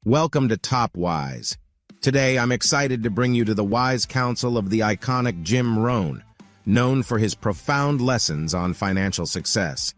Welcome to Top Wise. Today, I'm excited to bring you to the wise counsel of the iconic Jim Rohn, known for his profound lessons on financial success.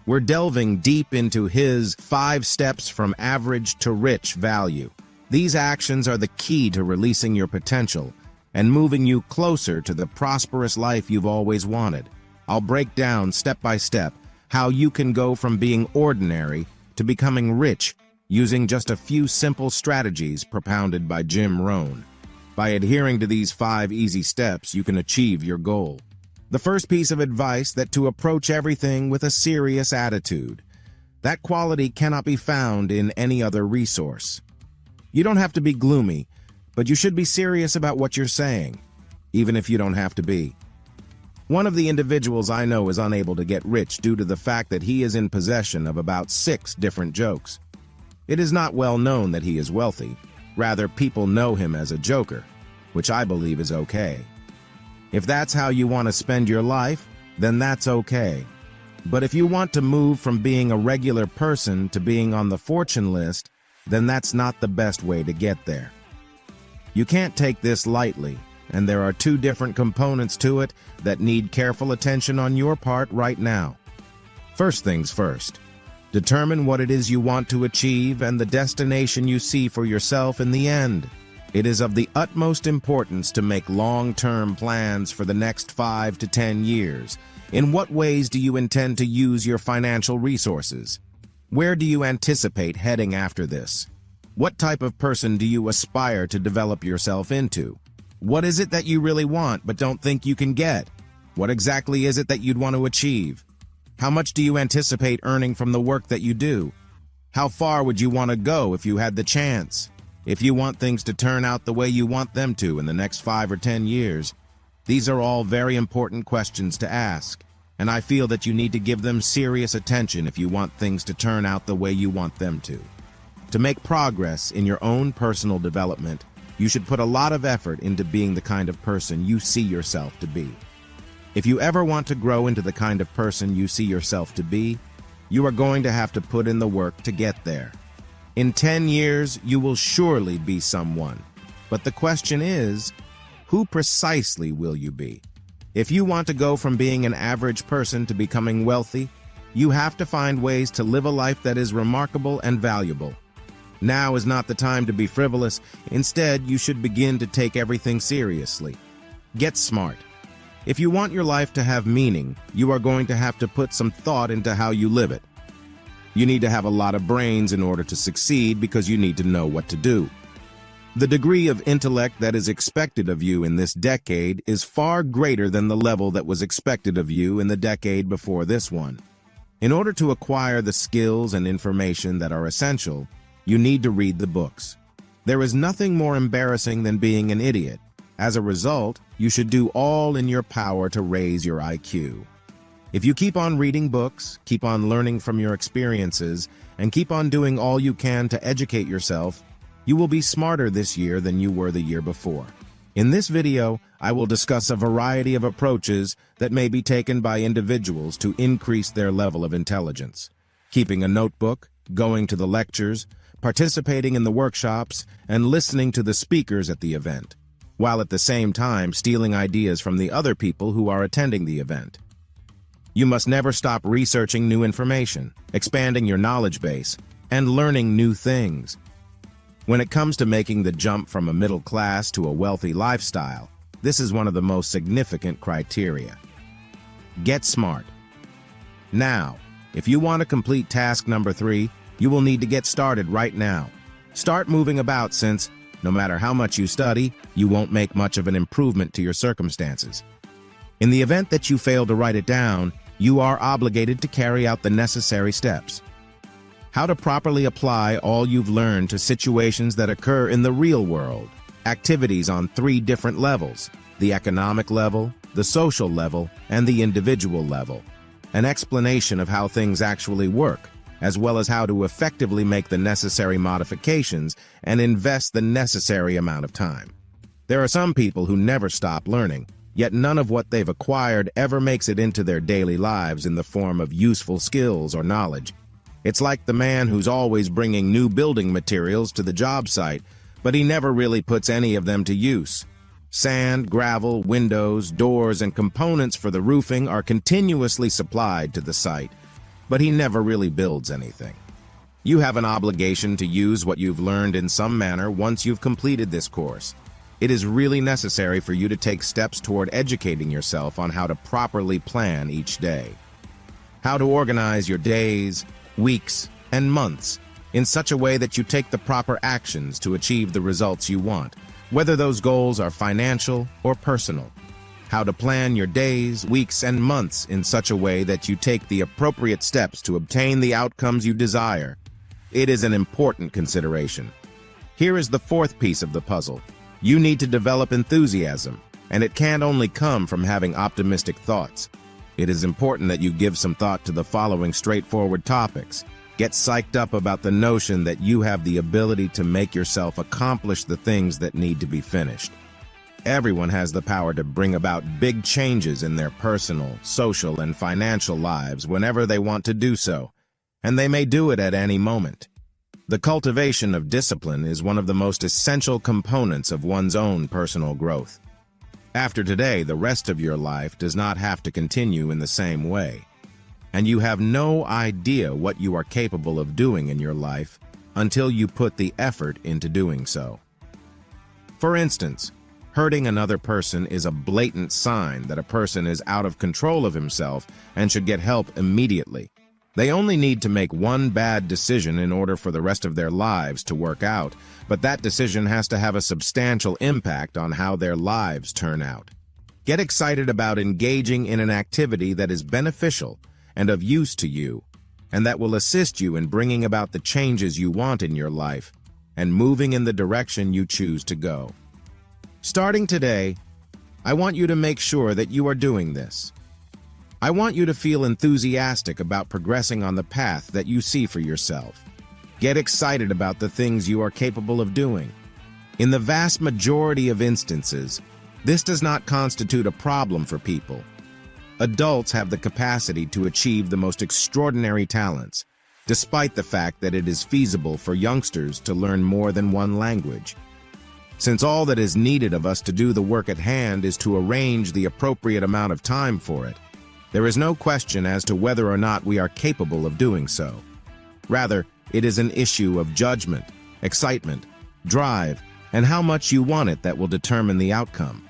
We're delving deep into his 5 steps from average to rich value. These actions are the key to releasing your potential and moving you closer to the prosperous life you've always wanted. I'll break down step by step how you can go from being ordinary to becoming rich using just a few simple strategies propounded by Jim Rohn. By adhering to these 5 easy steps, you can achieve your goal. The first piece of advice that to approach everything with a serious attitude. That quality cannot be found in any other resource. You don't have to be gloomy, but you should be serious about what you're saying, even if you don't have to be. One of the individuals I know is unable to get rich due to the fact that he is in possession of about 6 different jokes. It is not well known that he is wealthy. Rather, people know him as a joker, which I believe is okay. If that's how you want to spend your life, then that's okay. But if you want to move from being a regular person to being on the fortune list, then that's not the best way to get there. You can't take this lightly, and there are 2 different components to it that need careful attention on your part right now. First things first. Determine what it is you want to achieve and the destination you see for yourself in the end. It is of the utmost importance to make long-term plans for the next 5 to 10 years. In what ways do you intend to use your financial resources? Where do you anticipate heading after this? What type of person do you aspire to develop yourself into? What is it that you really want but don't think you can get? What exactly is it that you'd want to achieve? How much do you anticipate earning from the work that you do? How far would you want to go if you had the chance? If you want things to turn out the way you want them to in the next 5 or 10 years, these are all very important questions to ask, and I feel that you need to give them serious attention if you want things to turn out the way you want them to. To make progress in your own personal development, you should put a lot of effort into being the kind of person you see yourself to be. If you ever want to grow into the kind of person you see yourself to be, you are going to have to put in the work to get there. In 10 years, you will surely be someone. But the question is, who precisely will you be? If you want to go from being an average person to becoming wealthy, you have to find ways to live a life that is remarkable and valuable. Now is not the time to be frivolous. Instead, you should begin to take everything seriously. Get smart. If you want your life to have meaning, you are going to have to put some thought into how you live it. You need to have a lot of brains in order to succeed because you need to know what to do. The degree of intellect that is expected of you in this decade is far greater than the level that was expected of you in the decade before this one. In order to acquire the skills and information that are essential, you need to read the books. There is nothing more embarrassing than being an idiot. As a result, you should do all in your power to raise your IQ. If you keep on reading books, keep on learning from your experiences, and keep on doing all you can to educate yourself, you will be smarter this year than you were the year before. In this video, I will discuss a variety of approaches that may be taken by individuals to increase their level of intelligence. Keeping a notebook, going to the lectures, participating in the workshops, and listening to the speakers at the event, while at the same time stealing ideas from the other people who are attending the event. You must never stop researching new information, expanding your knowledge base, and learning new things. When it comes to making the jump from a middle class to a wealthy lifestyle, this is one of the most significant criteria. Get smart. Now, if you want to complete task number 3, you will need to get started right now. Start moving about since, no matter how much you study, you won't make much of an improvement to your circumstances. In the event that you fail to write it down, you are obligated to carry out the necessary steps. How to properly apply all you've learned to situations that occur in the real world. Activities on 3 different levels: the economic level, the social level, and the individual level. An explanation of how things actually work, as well as how to effectively make the necessary modifications and invest the necessary amount of time. There are some people who never stop learning, yet none of what they've acquired ever makes it into their daily lives in the form of useful skills or knowledge. It's like the man who's always bringing new building materials to the job site, but he never really puts any of them to use. Sand, gravel, windows, doors, and components for the roofing are continuously supplied to the site, but he never really builds anything. You have an obligation to use what you've learned in some manner once you've completed this course. It is really necessary for you to take steps toward educating yourself on how to properly plan each day. How to organize your days, weeks, and months in such a way that you take the proper actions to achieve the results you want, whether those goals are financial or personal. How to plan your days, weeks, and months in such a way that you take the appropriate steps to obtain the outcomes you desire. It is an important consideration. Here is the fourth piece of the puzzle. You need to develop enthusiasm, and it can't only come from having optimistic thoughts. It is important that you give some thought to the following straightforward topics. Get psyched up about the notion that you have the ability to make yourself accomplish the things that need to be finished. Everyone has the power to bring about big changes in their personal, social, and financial lives whenever they want to do so, and they may do it at any moment. The cultivation of discipline is one of the most essential components of one's own personal growth. After today, the rest of your life does not have to continue in the same way, and you have no idea what you are capable of doing in your life until you put the effort into doing so. For instance, hurting another person is a blatant sign that a person is out of control of himself and should get help immediately. They only need to make one bad decision in order for the rest of their lives to work out, but that decision has to have a substantial impact on how their lives turn out. Get excited about engaging in an activity that is beneficial and of use to you, and that will assist you in bringing about the changes you want in your life and moving in the direction you choose to go. Starting today, I want you to make sure that you are doing this. I want you to feel enthusiastic about progressing on the path that you see for yourself. Get excited about the things you are capable of doing. In the vast majority of instances, this does not constitute a problem for people. Adults have the capacity to achieve the most extraordinary talents, despite the fact that it is feasible for youngsters to learn more than one language. Since all that is needed of us to do the work at hand is to arrange the appropriate amount of time for it, there is no question as to whether or not we are capable of doing so. Rather, it is an issue of judgment, excitement, drive, and how much you want it that will determine the outcome.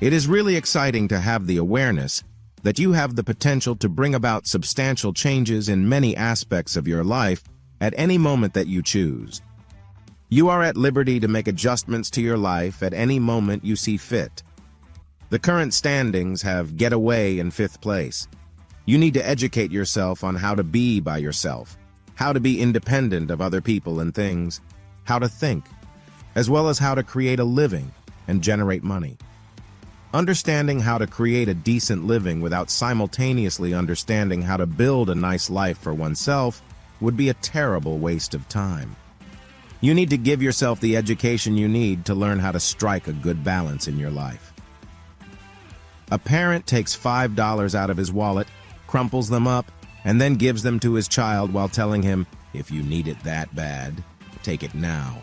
It is really exciting to have the awareness that you have the potential to bring about substantial changes in many aspects of your life at any moment that you choose. You are at liberty to make adjustments to your life at any moment you see fit. The current standings have Get Away in 5th place. You need to educate yourself on how to be by yourself, how to be independent of other people and things, how to think, as well as how to create a living and generate money. Understanding how to create a decent living without simultaneously understanding how to build a nice life for oneself would be a terrible waste of time. You need to give yourself the education you need to learn how to strike a good balance in your life. A parent takes $5 out of his wallet, crumples them up, and then gives them to his child while telling him, "If you need it that bad, take it now."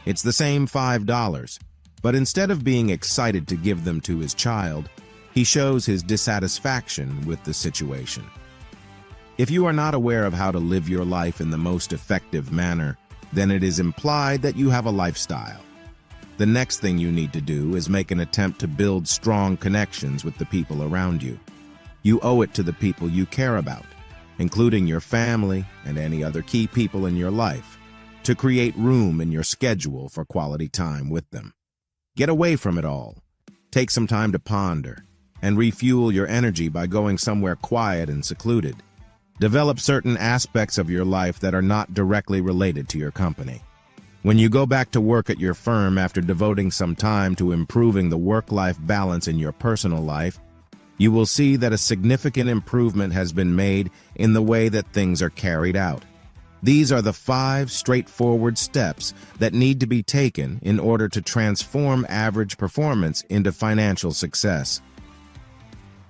It's the same $5, but instead of being excited to give them to his child, he shows his dissatisfaction with the situation. If you are not aware of how to live your life in the most effective manner, then it is implied that you have a lifestyle. The next thing you need to do is make an attempt to build strong connections with the people around you. You owe it to the people you care about, including your family and any other key people in your life, to create room in your schedule for quality time with them. Get away from it all. Take some time to ponder and refuel your energy by going somewhere quiet and secluded. Develop certain aspects of your life that are not directly related to your company. When you go back to work at your firm after devoting some time to improving the work-life balance in your personal life, you will see that a significant improvement has been made in the way that things are carried out. These are the 5 straightforward steps that need to be taken in order to transform average performance into financial success.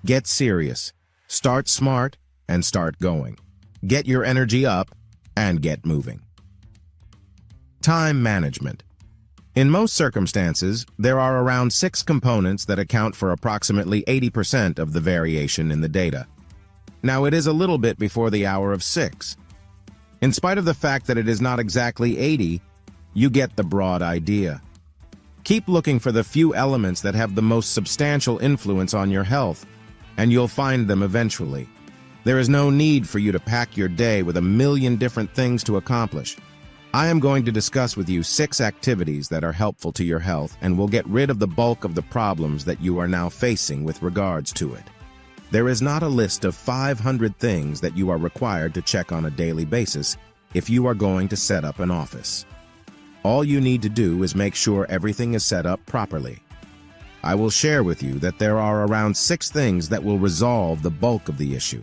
Get serious, start smart, and start going. get your energy up, and get moving. Time management. In most circumstances, there are around 6 components that account for approximately 80% of the variation in the data. Now, it is a little bit before the hour of 6. In spite of the fact that it is not exactly 80, you get the broad idea. Keep looking for the few elements that have the most substantial influence on your health, and you'll find them eventually. There is no need for you to pack your day with a million different things to accomplish. I am going to discuss with you 6 activities that are helpful to your health and will get rid of the bulk of the problems that you are now facing with regards to it. There is not a list of 500 things that you are required to check on a daily basis if you are going to set up an office. All you need to do is make sure everything is set up properly. I will share with you that there are around 6 things that will resolve the bulk of the issue.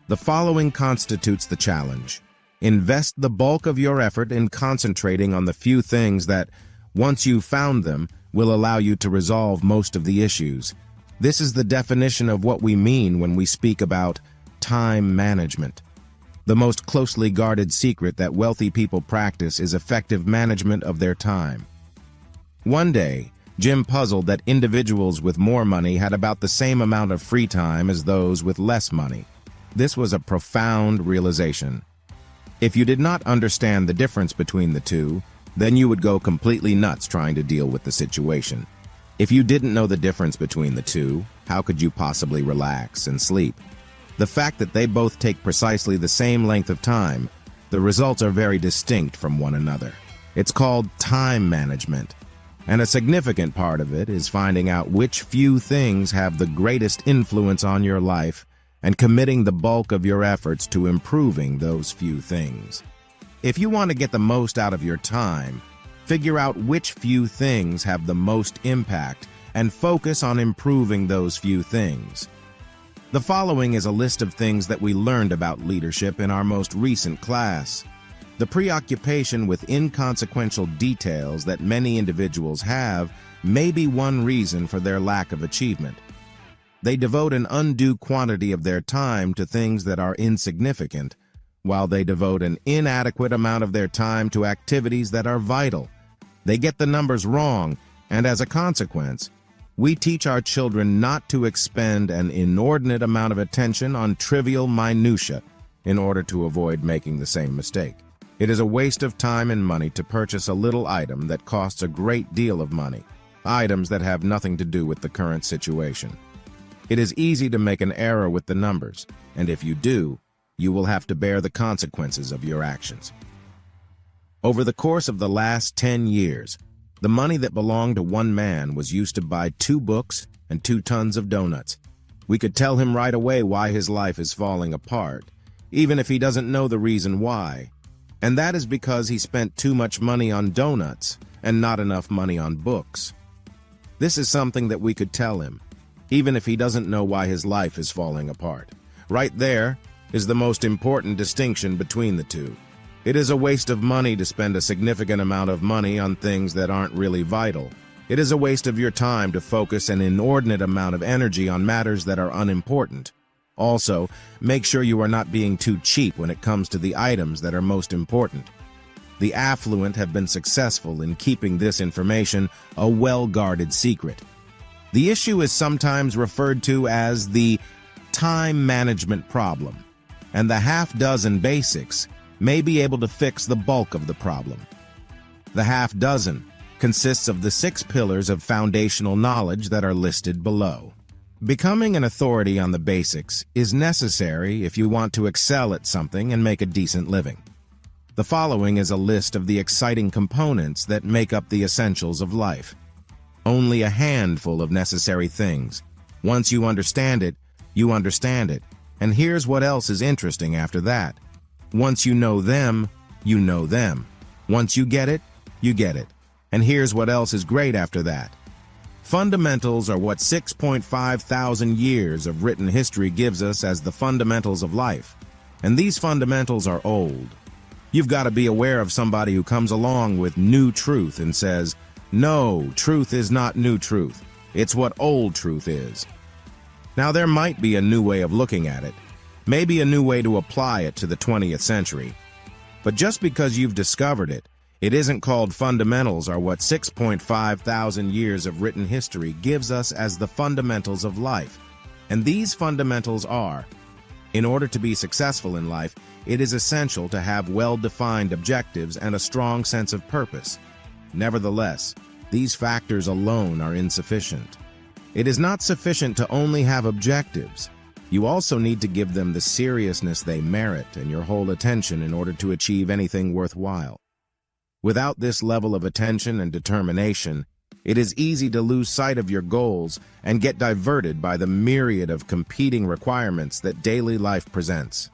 The following constitutes the challenge. Invest the bulk of your effort in concentrating on the few things that, once you've found them, will allow you to resolve most of the issues. This is the definition of what we mean when we speak about time management. The most closely guarded secret that wealthy people practice is effective management of their time. One day, Jim puzzled that individuals with more money had about the same amount of free time as those with less money. This was a profound realization. If you did not understand the difference between the two, then you would go completely nuts trying to deal with the situation. If you didn't know the difference between the two, how could you possibly relax and sleep? The fact that they both take precisely the same length of time, the results are very distinct from one another. It's called time management, and a significant part of it is finding out which few things have the greatest influence on your life and committing the bulk of your efforts to improving those few things. If you want to get the most out of your time, figure out which few things have the most impact and focus on improving those few things. The following is a list of things that we learned about leadership in our most recent class. The preoccupation with inconsequential details that many individuals have may be one reason for their lack of achievement. They devote an undue quantity of their time to things that are insignificant, while they devote an inadequate amount of their time to activities that are vital. They get the numbers wrong, and as a consequence, we teach our children not to expend an inordinate amount of attention on trivial minutiae in order to avoid making the same mistake. It is a waste of time and money to purchase a little item that costs a great deal of money, items that have nothing to do with the current situation. It is easy to make an error with the numbers, and if you do, you will have to bear the consequences of your actions. Over the course of the last 10 years, the money that belonged to one man was used to buy 2 books and 2 tons of donuts. We could tell him right away why his life is falling apart, even if he doesn't know the reason why. And that is because he spent too much money on donuts and not enough money on books. This is something that we could tell him, even if he doesn't know why his life is falling apart. Right there is the most important distinction between the two. It is a waste of money to spend a significant amount of money on things that aren't really vital. It is a waste of your time to focus an inordinate amount of energy on matters that are unimportant. Also, make sure you are not being too cheap when it comes to the items that are most important. The affluent have been successful in keeping this information a well-guarded secret. The issue is sometimes referred to as the time management problem, and the half-dozen basics may be able to fix the bulk of the problem. The half-dozen consists of the 6 pillars of foundational knowledge that are listed below. Becoming an authority on the basics is necessary if you want to excel at something and make a decent living. The following is a list of the exciting components that make up the essentials of life. Only a handful of necessary things. Once you understand it, you understand it. And here's what else is interesting after that. Once you know them, you know them. Once you get it, you get it. And here's what else is great after that. Fundamentals are what 6.5 thousand years of written history gives us as the fundamentals of life. And these fundamentals are old. You've got to be aware of somebody who comes along with new truth and says, no, truth is not new truth. It's what old truth is. Now, there might be a new way of looking at it, maybe a new way to apply it to the 20th century. But just because you've discovered it, it isn't called fundamentals are what 6.5 thousand years of written history gives us as the fundamentals of life. And these fundamentals are, in order to be successful in life, it is essential to have well-defined objectives and a strong sense of purpose. Nevertheless, these factors alone are insufficient. It is not sufficient to only have objectives. You also need to give them the seriousness they merit and your whole attention in order to achieve anything worthwhile. Without this level of attention and determination, it is easy to lose sight of your goals and get diverted by the myriad of competing requirements that daily life presents.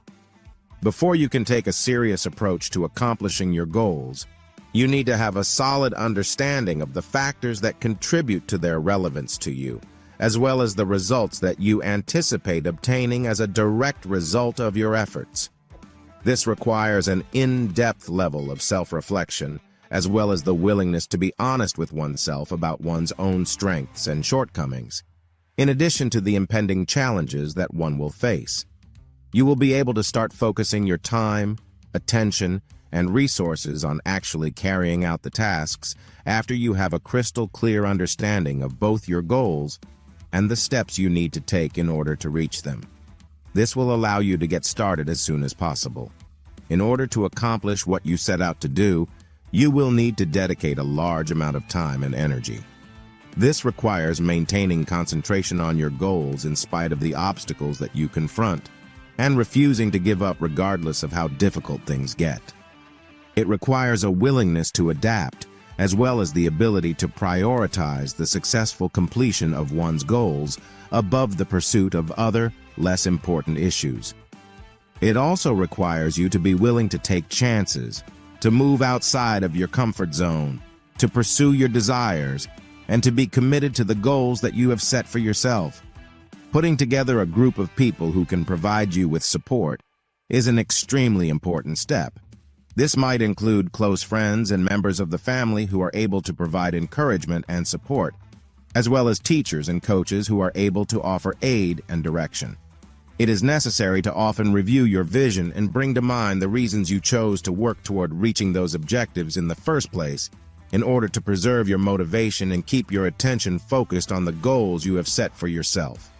Before you can take a serious approach to accomplishing your goals, you need to have a solid understanding of the factors that contribute to their relevance to you, as well as the results that you anticipate obtaining as a direct result of your efforts. This requires an in-depth level of self-reflection, as well as the willingness to be honest with oneself about one's own strengths and shortcomings, in addition to the impending challenges that one will face. You will be able to start focusing your time, attention, and resources on actually carrying out the tasks after you have a crystal clear understanding of both your goals and the steps you need to take in order to reach them. This will allow you to get started as soon as possible. In order to accomplish what you set out to do, you will need to dedicate a large amount of time and energy. This requires maintaining concentration on your goals in spite of the obstacles that you confront, and refusing to give up regardless of how difficult things get. It requires a willingness to adapt, as well as the ability to prioritize the successful completion of one's goals above the pursuit of other, less important issues. It also requires you to be willing to take chances, to move outside of your comfort zone, to pursue your desires, and to be committed to the goals that you have set for yourself. Putting together a group of people who can provide you with support is an extremely important step. This might include close friends and members of the family who are able to provide encouragement and support, as well as teachers and coaches who are able to offer aid and direction. It is necessary to often review your vision and bring to mind the reasons you chose to work toward reaching those objectives in the first place, in order to preserve your motivation and keep your attention focused on the goals you have set for yourself.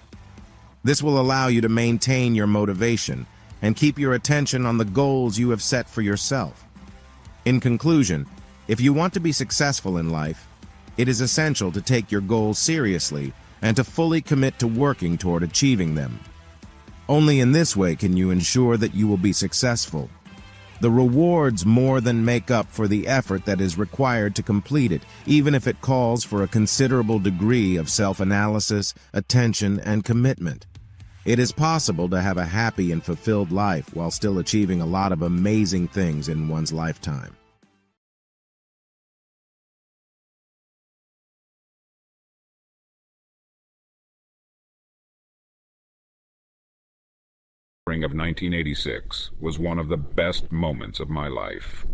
This will allow you to maintain your motivation and keep your attention on the goals you have set for yourself. In conclusion, if you want to be successful in life, it is essential to take your goals seriously and to fully commit to working toward achieving them. Only in this way can you ensure that you will be successful. The rewards more than make up for the effort that is required to complete it, even if it calls for a considerable degree of self-analysis, attention, and commitment. It is possible to have a happy and fulfilled life while still achieving a lot of amazing things in one's lifetime. Spring of 1986 was one of the best moments of my life.